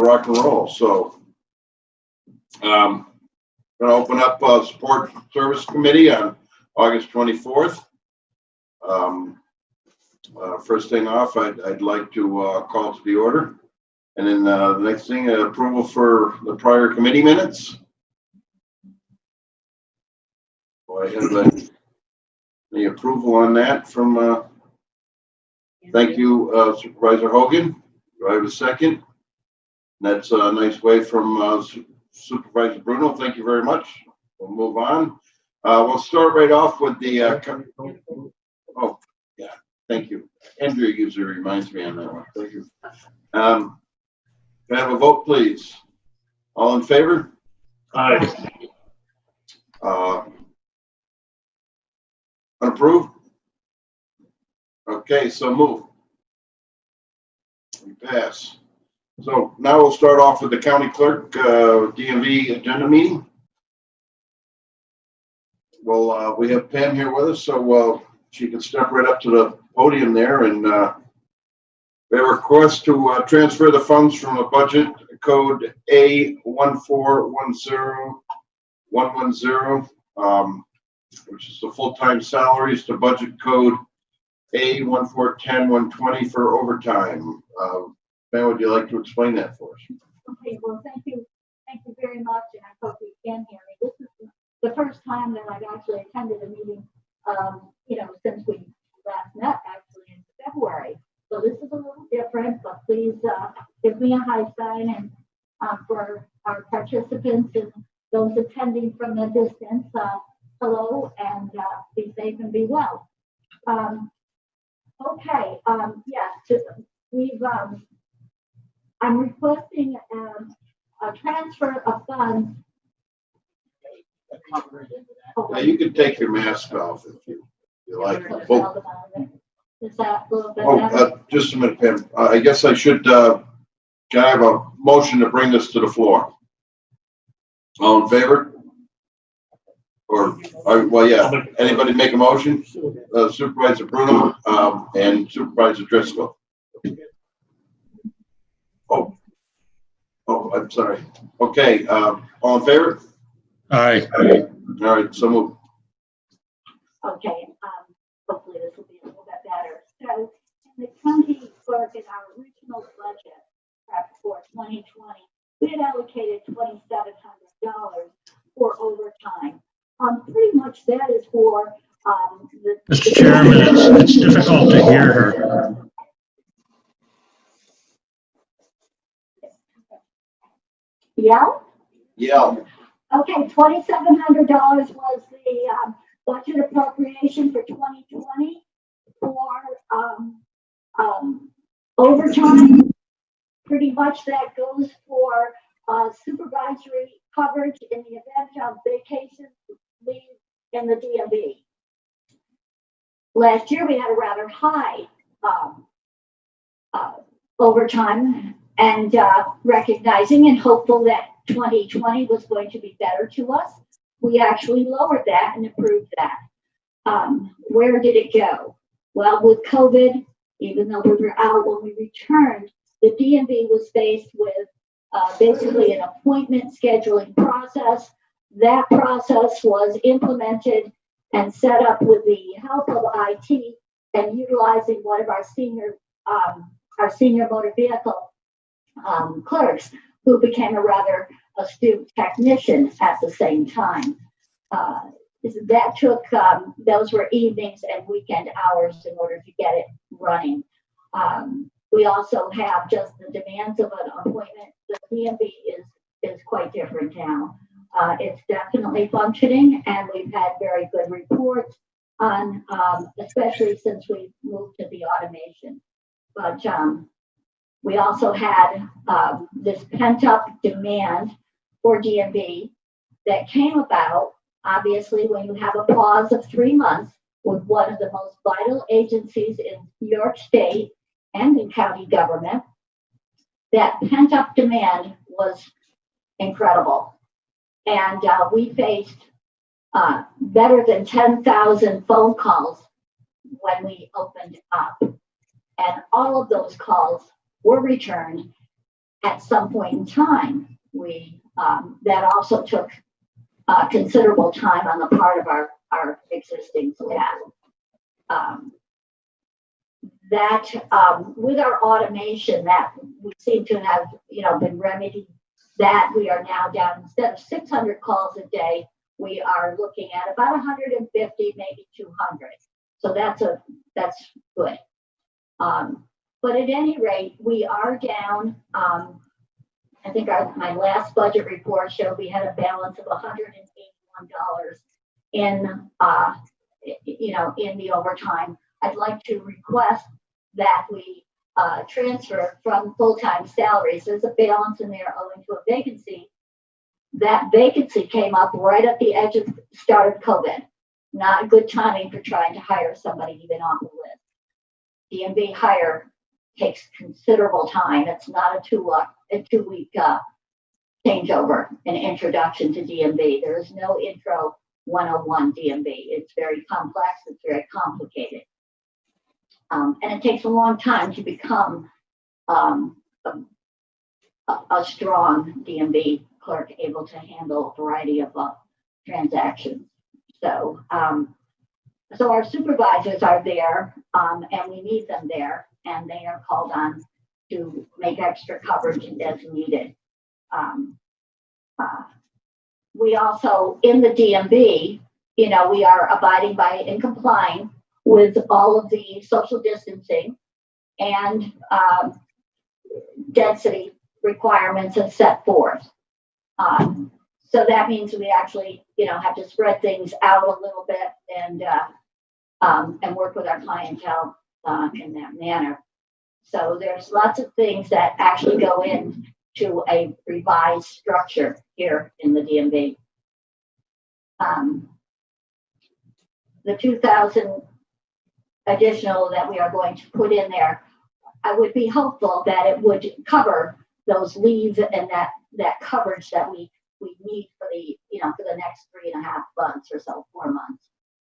rock and roll. So, going to open up Support Service Committee on August 24th. First thing off, I'd like to call to the order. And then the next thing, approval for the prior committee minutes. Do I have any approval on that from, thank you, Supervisor Hogan. Do I have a second? That's a nice way from Supervisor Bruno. Thank you very much. We'll move on. We'll start right off with the, oh, yeah, thank you. Andrew usually reminds me on that one. Thank you. Can I have a vote, please? All in favor? Aye. Approved? Okay, so move. We pass. So now we'll start off with the county clerk DMV agenda meeting. Well, we have Pam here with us, so she can step right up to the podium there, and we have a request to transfer the funds from a budget code A1410110, which is the full-time salaries, to budget code A1410120 for overtime. Ben, would you like to explain that for us? Okay, well, thank you very much, and I hope you can hear me. This is the first time that I've actually attended a meeting, since we last met, actually in February. So this is a little different, but please give me a high sign, and for our participants and those attending from a distance, hello, and be safe and be well. Yes, I'm requesting a transfer of funds. Yeah, you can take your mask off if you like. Is that a little bit better? Just a minute, Pam. I guess I should, can I have a motion to bring this to the floor? All in favor? Well, yeah, anybody make a motion? Supervisor Bruno, and Supervisor Driscoll. Oh, I'm sorry. Okay, all in favor? Aye. All right, so move. Okay, hopefully this will be a little bit better. So, in the county clerk, in our original budget for 2020, we had allocated $2,700 for overtime. Pretty much that is for Mr. Chairman, it's difficult to hear her. Yeah? Yeah. Okay, $2,700 was the budget appropriation for 2020 for overtime. Pretty much that goes for supervisory coverage in the event of vacation leave in the DMV. Last year we had a rather high overtime, and recognizing and hopeful that 2020 was going to be better to us, we actually lowered that and improved that. Where did it go? Well, with COVID, even though we were out when we returned, the DMV was faced with basically an appointment scheduling process. That process was implemented and set up with the help of IT and utilizing one of our senior motor vehicle clerks, who became a rather astute technician at the same time. That took, those were evenings and weekend hours in order to get it running. We also have just the demands of an appointment. The DMV is quite different now. It's definitely functioning, and we've had very good reports on, especially since we moved to the automation. But we also had this pent-up demand for DMV that came about, obviously, when you have a pause of 3 months with one of the most vital agencies in New York State and in county government. That pent-up demand was incredible. And we faced better than 10,000 phone calls when we opened up. And all of those calls were returned at some point in time, that also took considerable time on the part of our existing staff. With our automation, that we seem to have, been remedied, that we are now down, instead of 600 calls a day, we are looking at about 150, maybe 200. So that's good. But at any rate, we are down. I think my last budget report showed we had a balance of $181 in the overtime. I'd like to request that we transfer from full-time salaries. There's a balance in there owing to a vacancy. That vacancy came up right at the edge of the start of COVID. Not good timing for trying to hire somebody even off the list. DMV hire takes considerable time. It's not a two-week changeover, an introduction to DMV. There is no intro 101 DMV. It's very complex. It's very complicated. And it takes a long time to become a strong DMV clerk able to handle a variety of transactions. So, so our supervisors are there, and we need them there, and they are called on to make extra coverage as needed. We also, in the DMV, we are abiding by and complying with all of the social distancing and density requirements as set forth. So that means we actually, have to spread things out a little bit and work with our clientele in that manner. So there's lots of things that actually go into a revised structure here in the DMV. The 2,000 additional that we are going to put in there, I would be hopeful that it would cover those leaves and that coverage that we need for the next 3.5 months or so, 4 months.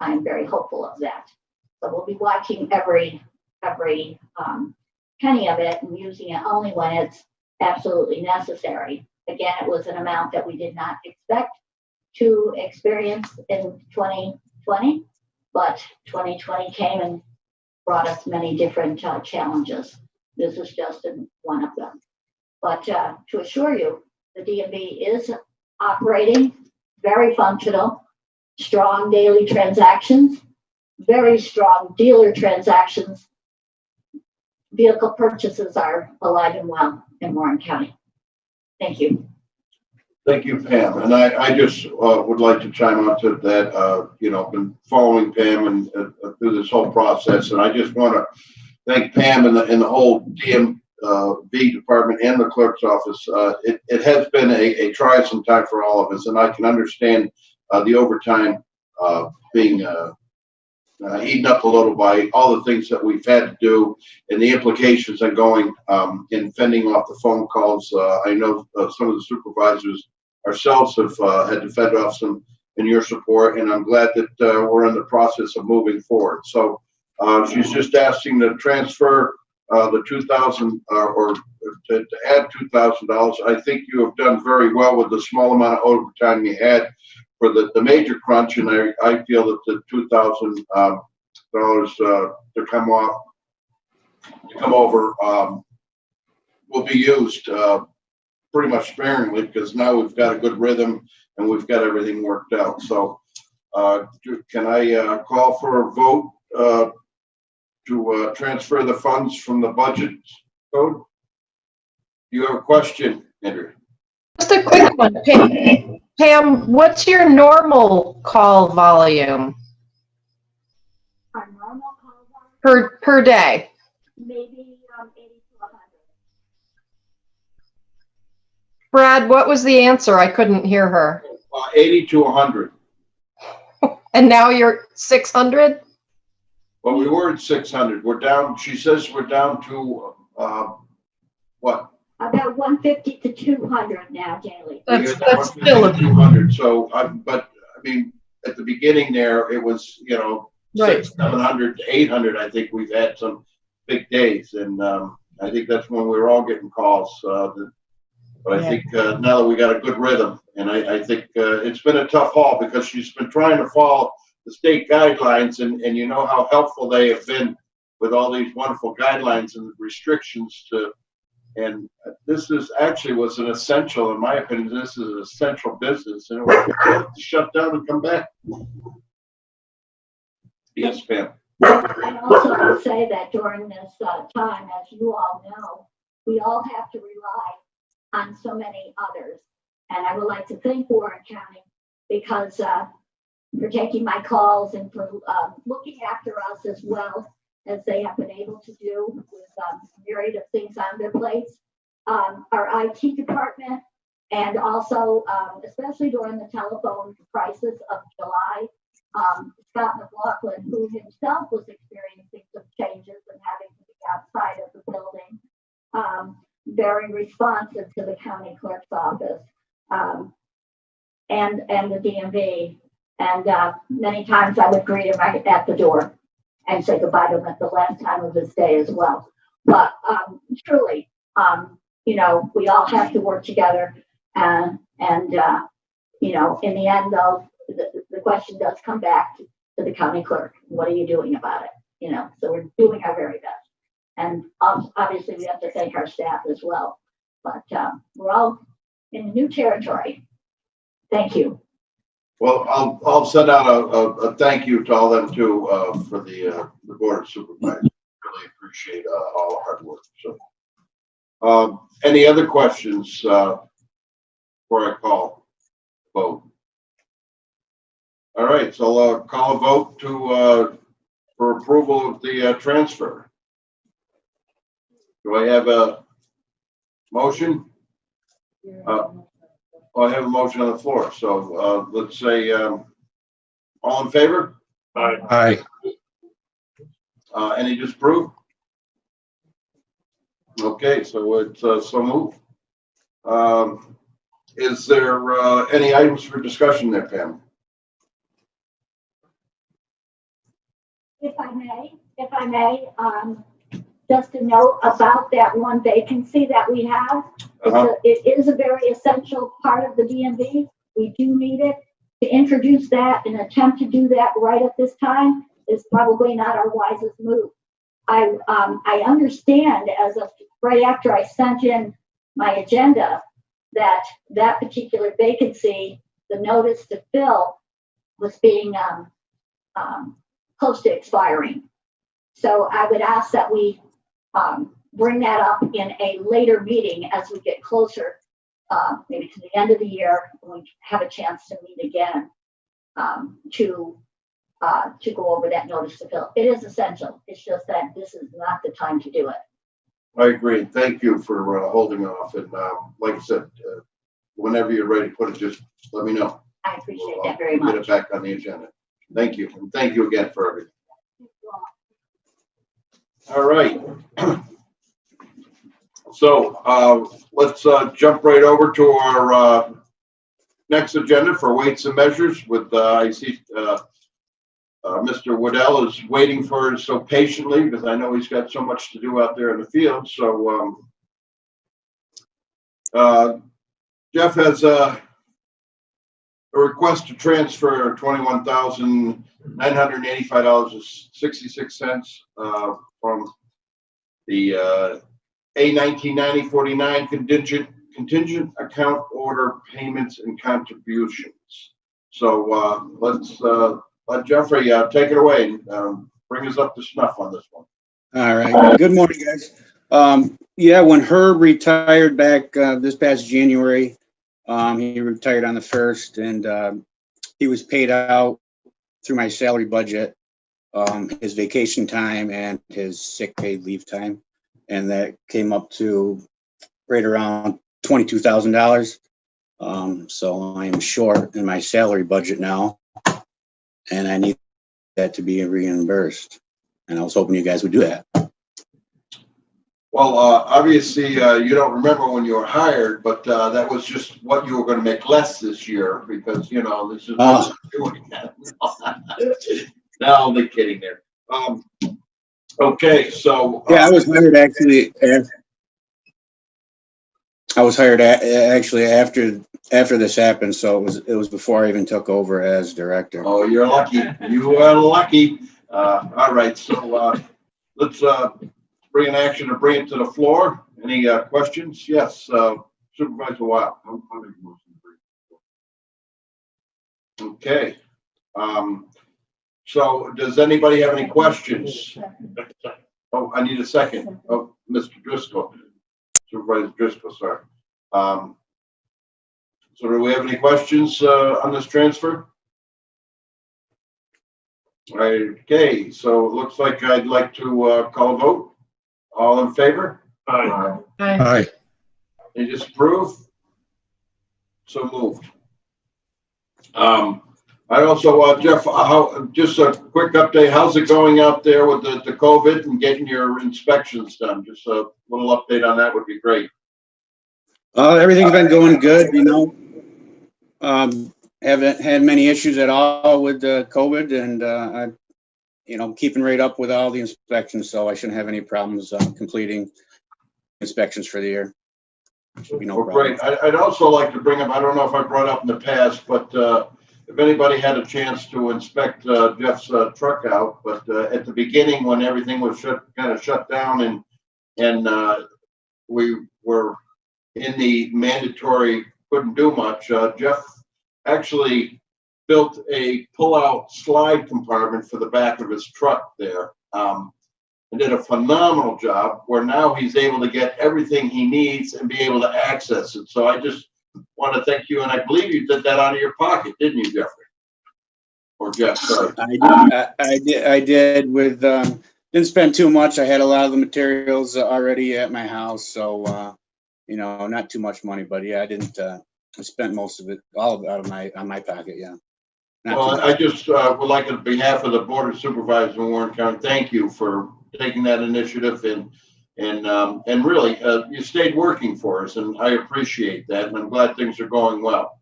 I am very hopeful of that. So we'll be watching every penny of it and using it only when it's absolutely necessary. Again, it was an amount that we did not expect to experience in 2020, but 2020 came and brought us many different challenges. This is just one of them. But to assure you, the DMV is operating very functional, strong daily transactions, very strong dealer transactions. Vehicle purchases are alive and well in Warren County. Thank you. Thank you, Pam. And I just would like to chime on to that. Been following Pam and through this whole process, and I just want to thank Pam and the whole DMV department and the clerk's office. It has been a trying time for all of us, and I can understand the overtime being eaten up a little by all the things that we've had to do and the implications of going and fending off the phone calls. I know some of the supervisors ourselves have had to fend off some in your support, and I'm glad that we're in the process of moving forward. So she's just asking to transfer the $2,000 or to add $2,000. I think you have done very well with the small amount of overtime you had for the major crunch, and I feel that the $2,000 to come over will be used pretty much sparingly, because now we've got a good rhythm and we've got everything worked out. So can I call for a vote to transfer the funds from the budget code? You have a question, Andrew? Just a quick one. Pam, what's your normal call volume Our normal call volume, per day? maybe 80 to 100. Brad, what was the answer? I couldn't hear her. 80 to 100. And now you're 600? Well, we were at 600. We're down. She says we're down to what? About 150 to 200 now daily. That's still still 200. So, but I mean, at the beginning there, it was right. 700 to 800. I think we've had some big days, and I think that's when we were all getting calls. But I think now that we got a good rhythm, and I think it's been a tough haul because she's been trying to follow the state guidelines, and you know how helpful they have been with all these wonderful guidelines and restrictions to. And this is actually was an essential, in my opinion, this is an essential business, and it was to shut down and come back. Yes, Pam. I also want to say that during this time, as you all know, we all have to rely on so many others. And I would like to thank Warren County because for taking my calls and for looking after us as well as they have been able to do with a myriad of things on their plates. Our IT department, and also especially during the telephone crisis of July, Scott McLaughlin, who himself was experiencing some changes and having to be outside of the building, very responsive to the county clerk's office and the DMV. And many times I would greet him right at the door and say goodbye to him at the last time of his day as well. But truly, you know, we all have to work together, and you know, in the end, though, the question does come back to the county clerk. What are you doing about it? You know, so we're doing our very best. And obviously, we have to thank our staff as well. But we're all in new territory. Thank you. Well, I'll send out a thank you to all them too for the board of supervisors. Really appreciate all the hard work. So, any other questions before I call vote? All right, so I'll call a vote to for approval of the transfer. Do I have a motion? I have a motion on the floor. So let's say all in favor? Aye. Any disapprove? Okay, so it's so moved. Is there any items for discussion there, Pam? If I may, just a note about that one vacancy that we have. It is a very essential part of the DMV. We do need it. To introduce that and attempt to do that right at this time is probably not our wisest move. I understand as of right after I sent in my agenda that particular vacancy, the notice to fill was being close to expiring. So I would ask that we bring that up in a later meeting as we get closer, maybe to the end of the year, when we have a chance to meet again to go over that notice to fill. It is essential. It's just that this is not the time to do it. I agree. Thank you for holding off. And like I said, whenever you're ready to put it, just let me know. I appreciate that very much. Get it back on the agenda. Thank you. And thank you again for everything. All right. So let's jump right over to our next agenda for weights and measures with I see Mr. Waddell is waiting for us so patiently because I know he's got so much to do out there in the field. So Jeff has a request to transfer $21,985.66 from the A199049 contingent account order payments and contributions. So let's let Jeffrey take it away and bring us up to snuff on this one. All right. Good morning, guys. Yeah, when Herb retired back this past January, he retired on the 1st, and he was paid out through my salary budget, his vacation time and his sick paid leave time, and that came up to right around $22,000. So I am short in my salary budget now, and I need that to be reimbursed. And I was hoping you guys would do that. Well, obviously, you don't remember when you were hired, but that was just what you were going to make less this year because, you know, this is what you're doing. No, I'm only kidding there. Okay, so. Yeah, I was hired actually. I was hired actually after this happened, so it was before I even took over as director. Oh, you're lucky. You are lucky. All right, so, let's, bring an action and bring it to the floor. Any, questions? Yes, Supervisor Wild. Okay, so does anybody have any questions? Oh, I need a second. Oh, Mr. Driscoll, Supervisor Driscoll, sorry. So do we have any questions, on this transfer? Okay, so it looks like I'd like to, call a vote. All in favor? Aye. Any disapprove? So moved. I also, Jeff, just a quick update, how's it going out there with the COVID and getting your inspections done? Just a little update on that would be great. Everything's been going good, you know. Haven't had many issues at all with COVID, and I'm keeping right up with all the inspections, so I shouldn't have any problems completing inspections for the year. Should be no Well, problem. great. I'd also like to bring up, I don't know if I brought up in the past, but if anybody had a chance to inspect Jeff's truck out, but at the beginning when everything was kind of shut down and we were in the mandatory couldn't do much, Jeff actually built a pull-out slide compartment for the back of his truck there. And did a phenomenal job where now he's able to get everything he needs and be able to access it. So I just want to thank you. And I believe you did that out of your pocket, didn't you, Jeffrey? Or Jeff, sorry. I did with, didn't spend too much. I had a lot of the materials already at my house. So, not too much money, but yeah, I didn't, I spent most of it, all of it on my pocket. Yeah. Well, I just would like, on behalf of the Board of Supervisors in Warren County, thank you for taking that initiative and really you stayed working for us, and I appreciate that, and I'm glad things are going well.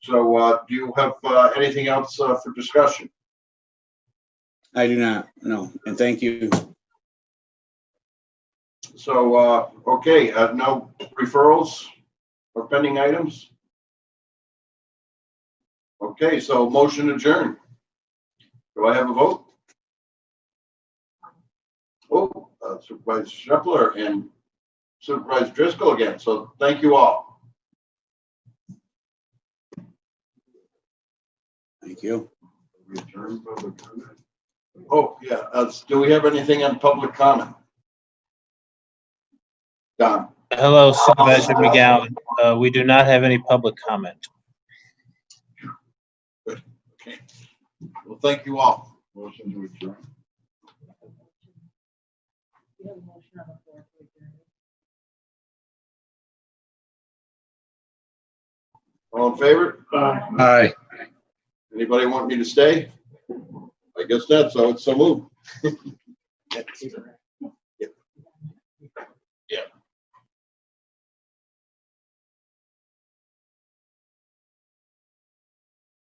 So do you have anything else for discussion? I do not, no, and thank you. So okay, no referrals or pending items? Okay, so motion adjourned. Do I have a vote? Oh, Supervisor Shepler and Supervisor Driscoll again. So thank you all. Thank you. Oh, yeah. Do we have anything on public comment? Don. Hello, Supervisor McGowan. We do not have any public comment. Okay. Well, thank you all. Motion to adjourn. All in favor? Aye. Anybody want me to stay? I guess not, so it's so moved.